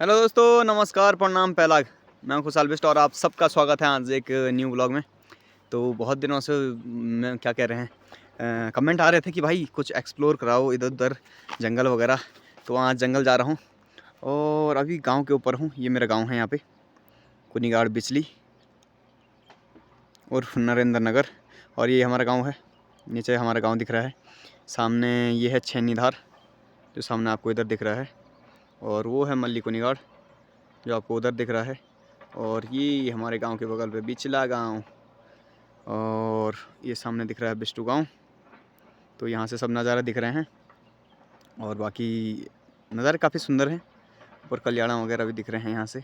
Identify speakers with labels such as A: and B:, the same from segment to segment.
A: Hello दोस्तों, नमस्कार, प्रणाम, पहला मैं खुशहाल बिष्ट और आप सबका स्वागत है आज एक न्यू ब्लॉग में। तो बहुत दिनों से मैं क्या कह रहे हैं, कमेंट आ रहे थे कि भाई कुछ एक्सप्लोर कराओ इधर उधर जंगल वगैरह। तो आज जंगल जा रहा हूँ और अभी गांव के ऊपर हूँ। ये मेरा गांव है यहाँ पे, कुनिगाड़ बिचली और नरेंद्र नगर। और ये हमारा गाँव है, नीचे हमारा गाँव दिख रहा है। सामने ये है छेनीधार जो सामने आपको इधर दिख रहा है, और वो है मल्ली कुनिगाड़ जो आपको उधर दिख रहा है। और ये हमारे गांव के बगल पे बिचला गांव, और ये सामने दिख रहा है बिष्टू गांव। तो यहाँ से सब नज़ारे दिख रहे हैं और बाकी नज़ारे काफ़ी सुंदर हैं। ऊपर कल्याणा वगैरह भी दिख रहे हैं यहाँ से।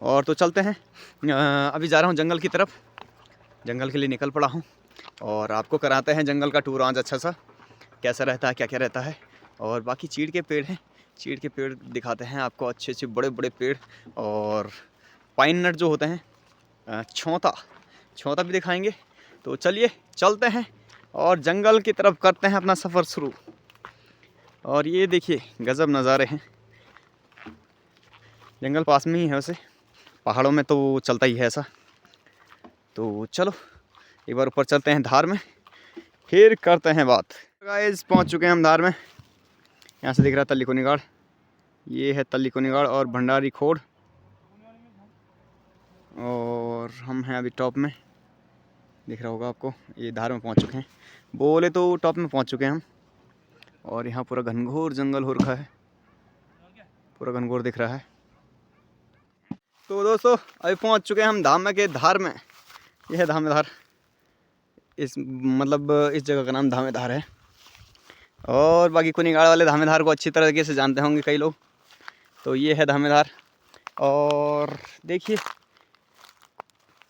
A: और तो चलते हैं, अभी जा रहा हूँ जंगल की तरफ। जंगल के लिए निकल पड़ा हूँ और आपको कराते हैं जंगल का टूर आज अच्छा सा, कैसा रहता है, क्या क्या रहता है। और बाकी चीड़ के पेड़ हैं, चीड़ के पेड़ दिखाते हैं आपको, अच्छे अच्छे बड़े बड़े पेड़। और पाइन नट जो होते हैं, छोता छोता भी दिखाएंगे। तो चलिए चलते हैं और जंगल की तरफ करते हैं अपना सफ़र शुरू। और ये देखिए गज़ब नज़ारे हैं। जंगल पास में ही है वैसे, पहाड़ों में तो चलता ही है ऐसा। तो चलो एक बार ऊपर चलते हैं धार में, फिर करते हैं बात। गाइस पहुंच चुके हैं हम धार में। यहाँ से दिख रहा है तल्ली कुनिगाड़, ये है तल्ली कुनिगाड़ और भंडारी खोड़। और हम हैं अभी टॉप में, दिख रहा होगा आपको। ये धार में पहुंच चुके हैं, बोले तो टॉप में पहुंच चुके हैं हम। और यहाँ पूरा घनघोर जंगल हो रखा है, पूरा घनघोर दिख रहा है। तो दोस्तों अभी पहुंच चुके हैं हम धाम के धार में। यह है धामेधार, इस मतलब इस जगह का नाम धामेधार है। और बाकी कुनिगाड़ वाले धामेधार को अच्छी तरीके से जानते होंगे कई लोग। तो ये है धामेधार। और देखिए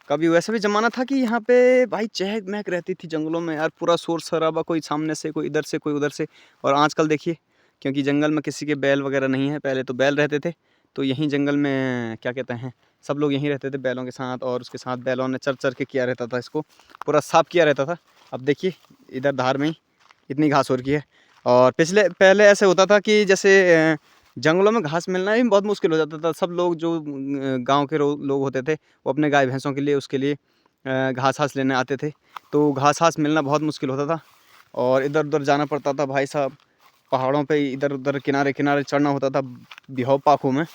A: कभी वैसा भी ज़माना था कि यहाँ पे भाई चहक महक रहती थी जंगलों में यार, पूरा शोर शराबा, कोई सामने से, कोई इधर से, कोई उधर से। और आजकल देखिए, क्योंकि जंगल में किसी के बैल वगैरह नहीं है, पहले तो बैल रहते थे। तो यहीं जंगल में क्या कहते हैं, सब लोग यहीं रहते थे बैलों के साथ, और उसके साथ बैलों ने चर चर के किया रहता था, इसको पूरा साफ किया रहता था। अब देखिए इधर धार में ही इतनी घास हो रखी है। और पहले ऐसे होता था कि जैसे जंगलों में घास मिलना भी बहुत मुश्किल हो जाता था। सब लोग जो गांव के लोग होते थे वो अपने गाय भैंसों के लिए, उसके लिए घास हास लेने आते थे। तो घास हास मिलना बहुत मुश्किल होता था और इधर उधर जाना पड़ता था भाई साहब। पहाड़ों पे इधर उधर किनारे किनारे चढ़ना होता था बिहाव पाखों में।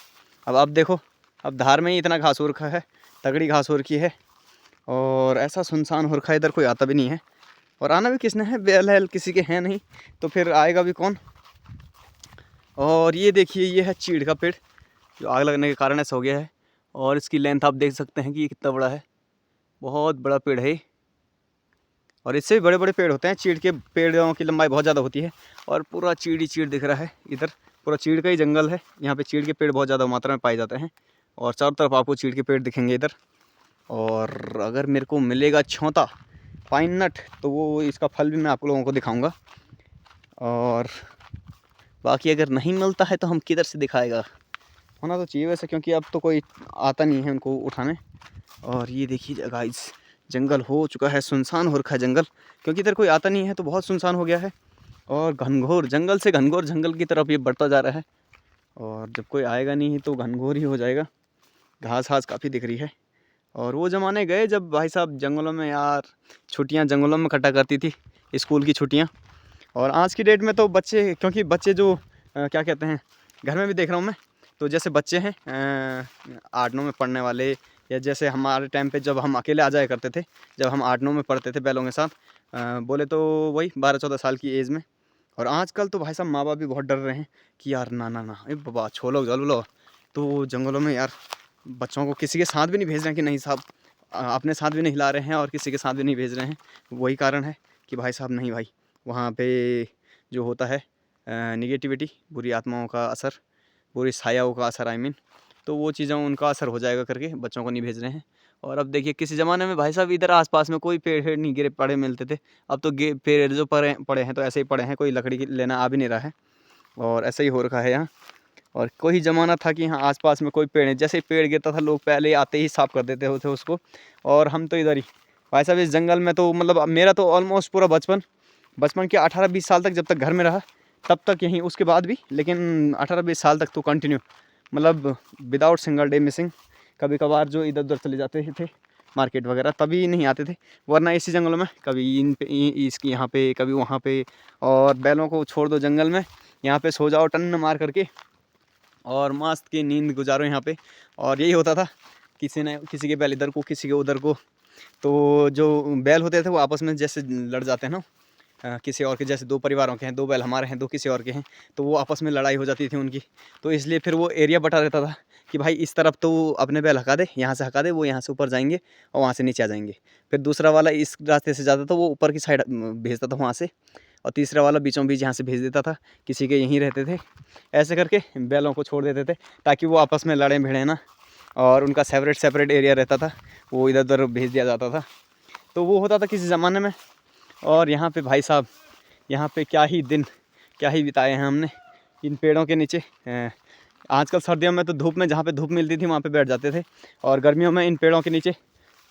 A: अब आप देखो, अब धार में ही इतना घास हो रखा है, तगड़ी घास हो रखी है। और ऐसा सुनसान हो रखा है, इधर कोई आता भी नहीं है। और आना भी किसने है, बैल है किसी के हैं नहीं, तो फिर आएगा भी कौन। और ये देखिए ये है चीड़ का पेड़ जो आग लगने के कारण ऐसा हो गया है। और इसकी लेंथ आप देख सकते हैं कि ये कितना बड़ा है, बहुत बड़ा पेड़ है। और इससे भी बड़े बड़े पेड़ होते हैं, चीड़ के पेड़ों की लंबाई बहुत ज़्यादा होती है। और पूरा चीड़ ही चीड़ दिख रहा है इधर, पूरा चीड़ का ही जंगल है। यहाँ पे चीड़ के पेड़ बहुत ज़्यादा मात्रा में पाए जाते हैं और चारों तरफ आपको चीड़ के पेड़ दिखेंगे इधर। और अगर मेरे को मिलेगा छोता पाइन नट तो वो इसका फल भी मैं आप लोगों को दिखाऊँगा। और बाकी अगर नहीं मिलता है तो हम किधर से दिखाएगा, होना तो चाहिए वैसे, क्योंकि अब तो कोई आता नहीं है उनको उठाने। और ये देखिए गाइस जंगल हो चुका है, सुनसान हो रखा है जंगल, क्योंकि इधर कोई आता नहीं है तो बहुत सुनसान हो गया है। और घनघोर जंगल से घनघोर जंगल की तरफ ये बढ़ता जा रहा है। और जब कोई आएगा नहीं तो घनघोर ही हो जाएगा। घास घास काफ़ी दिख रही है। और वो ज़माने गए जब भाई साहब जंगलों में यार छुट्टियाँ जंगलों में कटा करती थी, स्कूल की छुट्टियाँ। और आज की डेट में तो बच्चे, क्योंकि बच्चे जो क्या कहते हैं, घर में भी देख रहा हूँ मैं, तो जैसे बच्चे हैं 8-9 में पढ़ने वाले, या जैसे हमारे टाइम पे जब हम अकेले आ जाया करते थे, जब हम 8-9 में पढ़ते थे बैलों के साथ, बोले तो वही 12-14 साल की एज में। और आजकल तो भाई साहब माँ बाप भी बहुत डर रहे हैं कि यार ना ना ना ए बाबा छोड़ो जल लो। तो जंगलों में यार बच्चों को किसी के साथ भी नहीं भेज रहे हैं कि नहीं साहब, अपने साथ भी नहीं हिला रहे हैं और किसी के साथ भी नहीं भेज रहे हैं। वही कारण है कि भाई साहब नहीं भाई, वहाँ पे जो होता है निगेटिविटी, बुरी आत्माओं का असर, बुरी छायाओं का असर, आई मीन, तो वो चीज़ें उनका असर हो जाएगा करके बच्चों को नहीं भेज रहे हैं। और अब देखिए किसी ज़माने में भाई साहब इधर आसपास में कोई पेड़ नहीं गिरे पड़े मिलते थे। अब तो पेड़ जो पड़े पड़े हैं तो ऐसे ही पड़े हैं, कोई लकड़ी लेना आ भी नहीं रहा है। और ऐसा ही हो रखा है यहाँ। और कोई ज़माना था कि यहाँ आसपास में कोई पेड़ नहीं, जैसे ही पेड़ गिरता था लोग पहले आते ही साफ़ कर देते होते उसको। और हम तो इधर ही भाई साहब इस जंगल में तो मतलब मेरा तो ऑलमोस्ट पूरा बचपन के 18-20 साल तक जब तक घर में रहा, तब तक यहीं, उसके बाद भी, लेकिन 18-20 साल तक तो कंटिन्यू, मतलब विदाउट सिंगल डे मिसिंग। कभी कभार जो इधर उधर चले जाते थे मार्केट वगैरह, तभी नहीं आते थे, वरना इसी जंगलों में कभी इन पे इसकी यहाँ पे, कभी वहाँ पे। और बैलों को छोड़ दो जंगल में, यहाँ पे सो जाओ टन मार करके और मस्त की नींद गुजारो यहाँ पे। और यही होता था, किसी के बैल इधर को, किसी के उधर को। तो जो बैल होते थे वो आपस में जैसे लड़ जाते हैं ना, किसी और के, जैसे 2 परिवारों के हैं, 2 बैल हमारे हैं, 2 किसी और के हैं, तो वो आपस में लड़ाई हो जाती थी उनकी। तो इसलिए फिर वो एरिया बटा रहता था कि भाई इस तरफ तो अपने बैल हका दे, यहाँ से हका दे, वो यहाँ से ऊपर जाएंगे और वहाँ से नीचे आ जाएंगे। फिर दूसरा वाला इस रास्ते से जाता था, वो ऊपर की साइड भेजता था वहाँ से, और तीसरा वाला बीचों बीच यहाँ से भेज देता था, किसी के यहीं रहते थे। ऐसे करके बैलों को छोड़ देते थे ताकि वो आपस में लड़ें भिड़ें ना, और उनका सेपरेट एरिया रहता था, वो इधर उधर भेज दिया जाता था। तो वो होता था किसी ज़माने में। और यहाँ पे भाई साहब, यहाँ पे क्या ही दिन, क्या ही बिताए हैं हमने इन पेड़ों के नीचे। आजकल सर्दियों में तो धूप में, जहाँ पे धूप मिलती थी वहाँ पे बैठ जाते थे, और गर्मियों में इन पेड़ों के नीचे,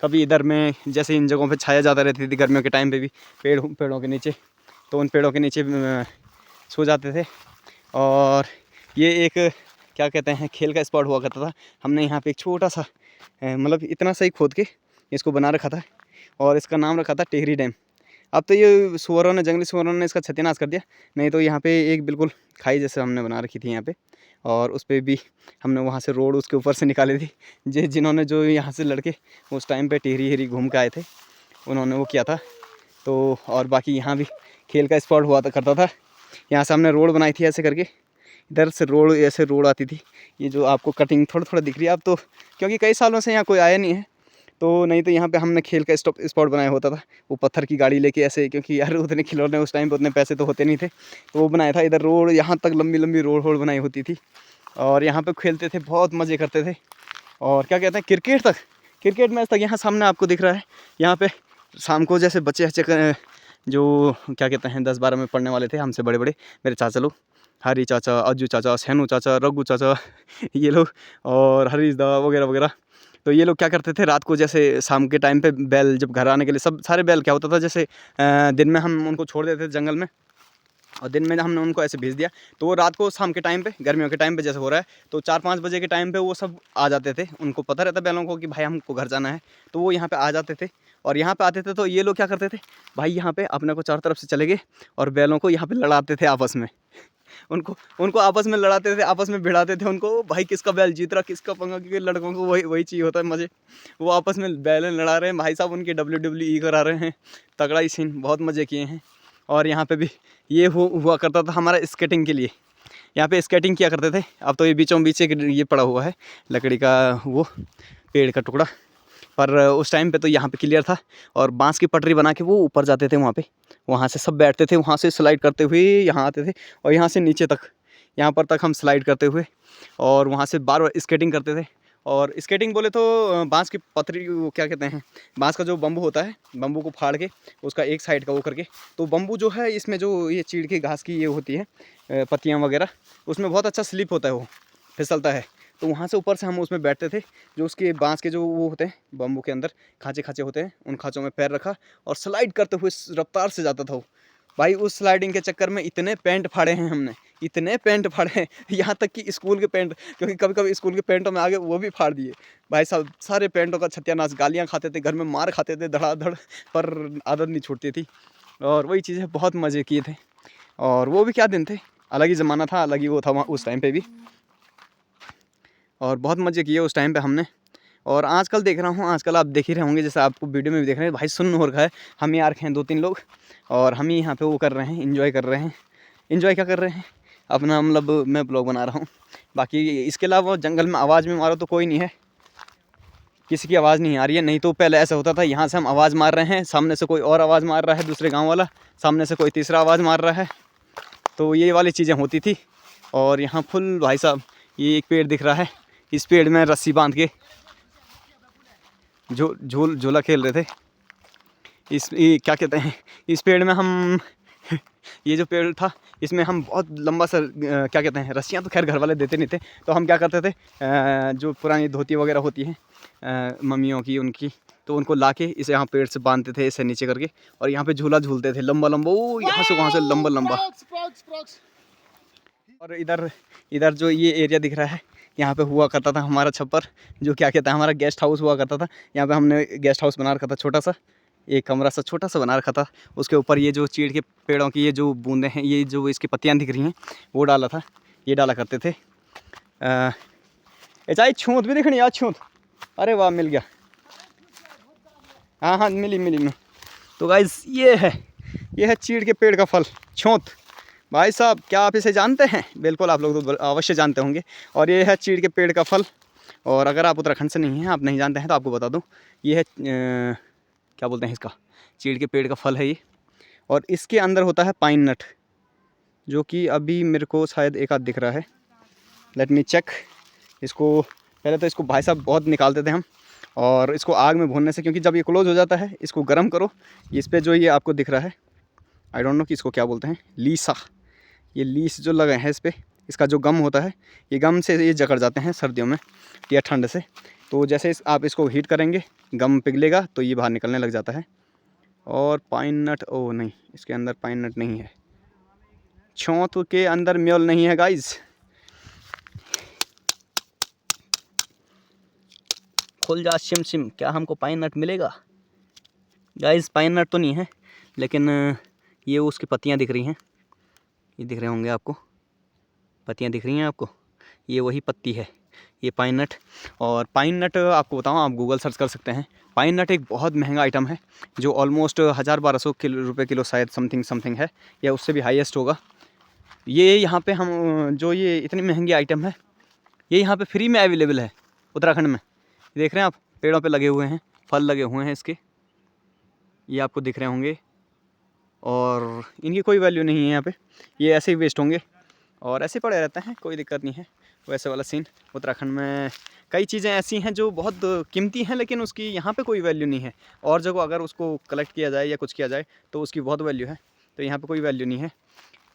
A: कभी इधर में, जैसे इन जगहों पे छाया ज़्यादा रहती थी गर्मियों के टाइम पे भी पेड़ों के नीचे, तो उन पेड़ों के नीचे सो जाते थे। और ये एक क्या कहते हैं, खेल का स्पॉट हुआ करता था। हमने यहाँ पे एक छोटा सा, मतलब इतना सा ही खोद के इसको बना रखा था, और इसका नाम रखा था टेहरी डैम। अब तो ये सुअरों ने, जंगली सुअरों ने इसका सत्यानाश कर दिया, नहीं तो यहाँ पे एक बिल्कुल खाई जैसे हमने बना रखी थी यहाँ पे, और उस पर भी हमने वहाँ से रोड उसके ऊपर से निकाली थी। जिन्होंने जो यहाँ से लड़के उस टाइम पे टेहरी हेरी घूम के आए थे, उन्होंने वो किया था। तो और बाकी यहाँ भी खेल का स्पॉट हुआ करता था। यहाँ से हमने रोड बनाई थी ऐसे करके, इधर से रोड, ऐसे रोड आती थी। ये जो आपको कटिंग थोड़ा थोड़ा दिख रही है अब तो, क्योंकि कई सालों से यहाँ कोई आया नहीं है, तो नहीं तो यहाँ पे हमने खेल का स्पॉट बनाया होता था। वो पत्थर की गाड़ी लेके ऐसे, क्योंकि यार उतने खिलौने उस टाइम पे, उतने पैसे तो होते नहीं थे, तो वो बनाया था। इधर रोड, यहाँ तक लंबी लंबी रोड बनाई होती थी, और यहाँ पे खेलते थे, बहुत मज़े करते थे। और क्या कहते हैं, क्रिकेट मैच तक यहाँ सामने आपको दिख रहा है। यहाँ पे शाम को जैसे बच्चे जो क्या कहते हैं 10-12 में पढ़ने वाले थे, हमसे बड़े बड़े, मेरे चाचा लोग, हरी चाचा, अज्जू चाचा, सैनू चाचा, रघु चाचा, ये लोग, और हरीश दा वगैरह वगैरह। तो ये लोग क्या करते थे, रात को जैसे शाम के टाइम पे बैल जब घर आने के लिए, सब सारे बैल क्या होता था, जैसे दिन में हम उनको छोड़ देते थे जंगल में, और दिन में हमने उनको ऐसे भेज दिया, तो वो रात को शाम के टाइम पे, गर्मियों के टाइम पे जैसे हो रहा है, तो 4-5 बजे के टाइम पे वो सब आ जाते थे। उनको पता रहता बैलों को कि भाई हमको घर जाना है, तो वो यहाँ पे आ जाते थे। और यहाँ पे आते थे तो ये लोग क्या करते थे, भाई यहाँ पे अपने को चारों तरफ से चले गए, और बैलों को यहाँ पे लड़ाते थे आपस में। उनको आपस में लड़ाते थे, आपस में भिड़ाते थे उनको, भाई किसका बैल जीत रहा, किसका पंगा, क्योंकि लड़कों को वही चाहिए होता है, मज़े। वो आपस में बैलें लड़ा रहे हैं भाई साहब, उनके WWE करा रहे हैं, तगड़ा ही सीन, बहुत मज़े किए हैं। और यहाँ पे भी ये हुआ करता था हमारा स्केटिंग के लिए, यहाँ पे स्केटिंग किया करते थे। अब तो ये बीचों बीच एक ये पड़ा हुआ है लकड़ी का, वो पेड़ का टुकड़ा, पर उस टाइम पे तो यहाँ पे क्लियर था। और बांस की पटरी बना के वो ऊपर जाते थे वहाँ पे, वहाँ से सब बैठते थे, वहाँ से स्लाइड करते हुए यहाँ आते थे, और यहाँ से नीचे तक, यहाँ पर तक हम स्लाइड करते हुए, और वहाँ से बार बार स्केटिंग करते थे। और स्केटिंग बोले तो बांस की पतरी, वो क्या कहते हैं, बांस का जो बम्बू होता है, बम्बू को फाड़ के उसका एक साइड का वो करके, तो बम्बू जो है इसमें जो ये चीड़ के घास की ये होती है पत्तियाँ वगैरह, उसमें बहुत अच्छा स्लिप होता है, वो फिसलता है। तो वहाँ से ऊपर से हम उसमें बैठते थे, जो उसके बांस के जो वो होते हैं बम्बू के अंदर खाँचे होते हैं, उन खाँचों में पैर रखा और स्लाइड करते हुए रफ्तार से जाता था वो। भाई उस स्लाइडिंग के चक्कर में इतने पैंट फाड़े हैं हमने, इतने पैंट फाड़े हैं, यहाँ तक कि स्कूल के पैंट, क्योंकि कभी कभी स्कूल के पैंटों में आगे वो भी फाड़ दिए भाई साहब। सारे पैंटों का सत्यानाश, गालियाँ खाते थे, घर में मार खाते थे धड़ाधड़, पर आदत नहीं छूटती थी। और वही चीज़ें, बहुत मज़े किए थे। और वो भी क्या दिन थे, अलग ही ज़माना था, अलग ही वो था वहाँ उस टाइम पे भी, और बहुत मज़े किए उस टाइम पे हमने। और आजकल देख रहा हूँ, आजकल आप देख ही रहे होंगे, जैसे आपको वीडियो में भी देख रहे हैं, भाई सुन्न हो रखा है। हम यार हैं 2-3 लोग, और हम ही यहाँ पे वो कर रहे हैं, इन्जॉय कर रहे हैं। इन्जॉय क्या कर रहे हैं, अपना मतलब मैं ब्लॉग बना रहा हूँ। बाकी इसके अलावा जंगल में आवाज़ में मारो तो कोई नहीं है, किसी की आवाज़ नहीं आ रही है। नहीं तो पहले ऐसा होता था, यहाँ से हम आवाज़ मार रहे हैं, सामने से कोई और आवाज़ मार रहा है, दूसरे गाँव वाला, सामने से कोई तीसरा आवाज़ मार रहा है, तो ये वाली चीज़ें होती थी। और यहाँ फुल भाई साहब, ये एक पेड़ दिख रहा है, इस पेड़ में रस्सी बांध के झूला खेल रहे थे। ये क्या कहते हैं, इस पेड़ में हम ये जो पेड़ था, इसमें हम बहुत लंबा सा क्या कहते हैं, रस्सियाँ तो खैर घर वाले देते नहीं थे, तो हम क्या करते थे, जो पुरानी धोती वगैरह होती हैं मम्मियों की, उनकी, तो उनको ला के इसे यहाँ पेड़ से बांधते थे, इसे नीचे करके, और यहाँ पे झूला झूलते थे लंबा लंबा, वो यहाँ से वहाँ से लंबा लंबा। और इधर इधर जो ये एरिया दिख रहा है, यहाँ पे हुआ करता था हमारा छप्पर, जो क्या कहता है हमारा गेस्ट हाउस हुआ करता था। यहाँ पे हमने गेस्ट हाउस बना रखा था, छोटा सा एक कमरा सा छोटा सा बना रखा था। उसके ऊपर ये जो चीड़ के पेड़ों की ये जो बूंदें हैं, ये जो इसकी पत्तियाँ दिख रही हैं, वो डाला था, ये डाला करते थे। चाहे छूत भी दिखनी यार, छूत, अरे वाह मिल गया, हाँ हाँ मिली। तो गाइस ये है चीड़ के पेड़ का फल, छूत। भाई साहब क्या आप इसे जानते हैं? बिल्कुल आप लोग तो अवश्य जानते होंगे। और ये है चीड़ के पेड़ का फल। और अगर आप उत्तराखंड से नहीं हैं, आप नहीं जानते हैं, तो आपको बता दूं, ये है क्या बोलते हैं इसका, चीड़ के पेड़ का फल है ये। और इसके अंदर होता है पाइन नट, जो कि अभी मेरे को शायद एक आध दिख रहा है। Let me check. इसको पहले तो इसको भाई साहब बहुत निकालते थे हम, और इसको आग में भूनने से, क्योंकि जब ये क्लोज हो जाता है, इसको गर्म करो, इस पर जो ये आपको दिख रहा है, आई डोंट नो कि इसको क्या बोलते हैं, लीसा, ये लीस जो लगे हैं इस पर, इसका जो गम होता है, ये गम से ये जकड़ जाते हैं सर्दियों में या ठंड से। तो जैसे आप इसको हीट करेंगे, गम पिघलेगा तो ये बाहर निकलने लग जाता है। और पाइन नट, ओ नहीं, इसके अंदर पाइन नट नहीं है, छौत के अंदर म्योल नहीं है गाइज। खुल जा सिम सिम, क्या हमको पाइन नट मिलेगा? गाइज पाइन नट तो नहीं है, लेकिन ये उसकी पत्तियाँ दिख रही हैं, ये दिख रहे होंगे आपको, पत्तियाँ दिख रही हैं आपको, ये वही पत्ती है, ये पाइन नट। और पाइन नट आपको बताऊँ, आप गूगल सर्च कर सकते हैं। पाइन नट एक बहुत महंगा आइटम है, जो ऑलमोस्ट 1000-1200 रुपये किलो शायद समथिंग है, या उससे भी हाईएस्ट होगा। ये यहाँ पे हम जो ये इतनी महंगी आइटम है, ये यहाँ पे फ्री में अवेलेबल है उत्तराखंड में। देख रहे हैं आप, पेड़ों पे लगे हुए हैं, फल लगे हुए हैं इसके, ये आपको दिख रहे होंगे। और इनकी कोई वैल्यू नहीं है यहाँ पे, ये ऐसे ही वेस्ट होंगे और ऐसे पड़े रहते हैं, कोई दिक्कत नहीं है। वैसे वाला सीन उत्तराखंड में कई चीज़ें ऐसी हैं जो बहुत कीमती हैं, लेकिन उसकी यहाँ पे कोई वैल्यू नहीं है। और जगह अगर उसको कलेक्ट किया जाए या कुछ किया जाए तो उसकी बहुत वैल्यू है, तो यहाँ पे कोई वैल्यू नहीं है।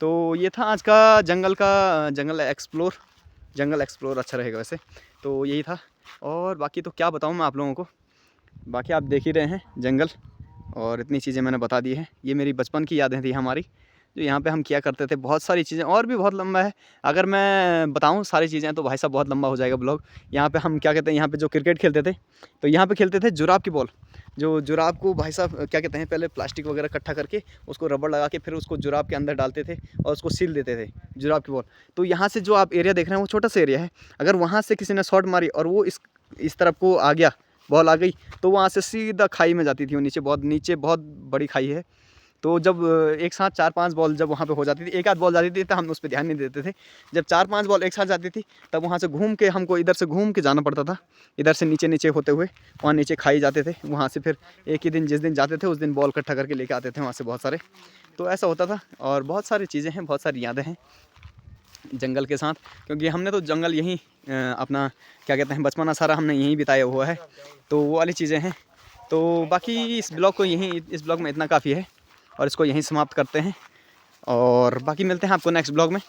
A: तो ये था आज का जंगल एक्सप्लोर अच्छा रहेगा वैसे, तो यही था। और बाकी तो क्या बताऊँ मैं आप लोगों को, बाकी आप देख ही रहे हैं जंगल, और इतनी चीज़ें मैंने बता दी है। ये मेरी बचपन की यादें थी हमारी, जो यहाँ पे हम किया करते थे। बहुत सारी चीज़ें और भी बहुत लंबा है, अगर मैं बताऊँ सारी चीज़ें तो भाई साहब बहुत लंबा हो जाएगा ब्लॉग। यहाँ पे हम क्या कहते हैं, यहाँ पे जो क्रिकेट खेलते थे, तो यहाँ पे खेलते थे जुराब की बॉल। जो जुराब को भाई साहब क्या कहते हैं, पहले प्लास्टिक वगैरह इकट्ठा करके उसको रबड़ लगा के फिर उसको जुराब के अंदर डालते थे और उसको सील देते थे, जुराब की बॉल। तो यहाँ से जो आप एरिया देख रहे हैं वो छोटा सा एरिया है, अगर वहाँ से किसी ने शॉट मारी और वो इस तरफ को आ गया, बॉल आ गई, तो वहाँ से सीधा खाई में जाती थी। वो नीचे बहुत बड़ी खाई है। तो जब एक साथ 4-5 बॉल जब वहाँ पे हो जाती थी, एक आध बॉल जाती थी तो हम उस पर ध्यान नहीं देते थे। जब 4-5 बॉल एक साथ जाती थी, तब वहाँ से घूम के हमको इधर से घूम के जाना पड़ता था, इधर से नीचे होते हुए वहाँ नीचे खाई जाते थे। वहाँ से फिर एक ही दिन, जिस दिन जाते थे उस दिन बॉल इकट्ठा करके लेके आते थे वहाँ से बहुत सारे। तो ऐसा होता था, और बहुत सारी चीज़ें हैं, बहुत सारी यादें हैं जंगल के साथ, क्योंकि हमने तो जंगल यहीं अपना क्या कहते हैं, बचपना सारा हमने यहीं बिताया हुआ है। तो वो वाली चीज़ें हैं। तो बाकी इस ब्लॉग में इतना काफ़ी है, और इसको यहीं समाप्त करते हैं। और बाकी मिलते हैं आपको नेक्स्ट ब्लॉग में।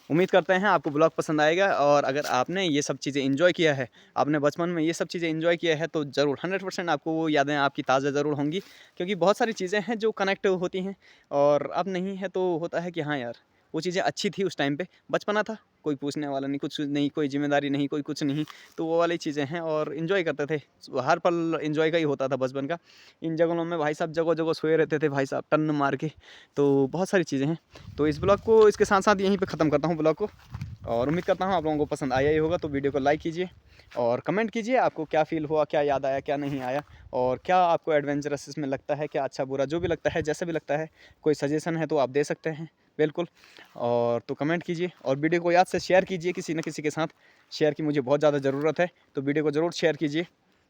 A: उम्मीद करते हैं आपको ब्लॉग पसंद आएगा, और अगर आपने ये सब चीज़ें एंजॉय किया है, आपने बचपन में ये सब चीज़ें एंजॉय किया है, तो ज़रूर 100% आपको वो यादें आपकी ताज़ा ज़रूर होंगी। क्योंकि बहुत सारी चीज़ें हैं जो कनेक्ट होती हैं, और अब नहीं है तो होता है कि हाँ यार, वो चीज़ें अच्छी थी उस टाइम पे, बचपना था, कोई पूछने वाला नहीं, कुछ नहीं, कोई जिम्मेदारी नहीं, कोई कुछ नहीं। तो वो वाली चीज़ें हैं, और इन्जॉय करते थे, हर पल इन्जॉय का ही होता था बचपन का। इन जंगलों में भाई साहब जगह सोए रहते थे भाई साहब, टन मार के। तो बहुत सारी चीज़ें हैं। तो इस ब्लॉग को इसके साथ साथ यहीं पे ख़त्म करता हूँ ब्लॉग को, और उम्मीद करता हूँ आप लोगों को पसंद आया ही होगा। तो वीडियो को लाइक कीजिए और कमेंट कीजिए, आपको क्या फ़ील हुआ, क्या याद आया, क्या नहीं आया, और क्या आपको एडवेंचरस इसमें लगता है, क्या अच्छा बुरा जो भी लगता है, जैसा भी लगता है। कोई सजेशन है तो आप दे सकते हैं बिल्कुल। और तो कमेंट कीजिए, और वीडियो को याद से शेयर कीजिए किसी न किसी के साथ। शेयर की मुझे बहुत ज़्यादा ज़रूरत है, तो वीडियो को ज़रूर शेयर कीजिए।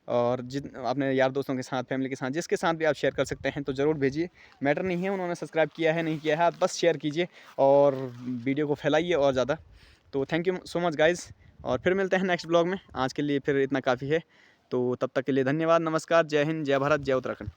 A: और अपने यार दोस्तों के साथ, फैमिली के साथ, जिसके साथ भी आप शेयर कर सकते हैं तो ज़रूर भेजिए। मैटर नहीं है उन्होंने सब्सक्राइब किया है नहीं किया है, आप बस शेयर कीजिए और वीडियो को फैलाइए और ज़्यादा। तो thank you so much guys, और फिर मिलते हैं नेक्स्ट ब्लॉग में। आज के लिए फिर इतना काफ़ी है, तो तब तक के लिए धन्यवाद, नमस्कार, जय हिंद, जय भारत, जय उत्तराखंड।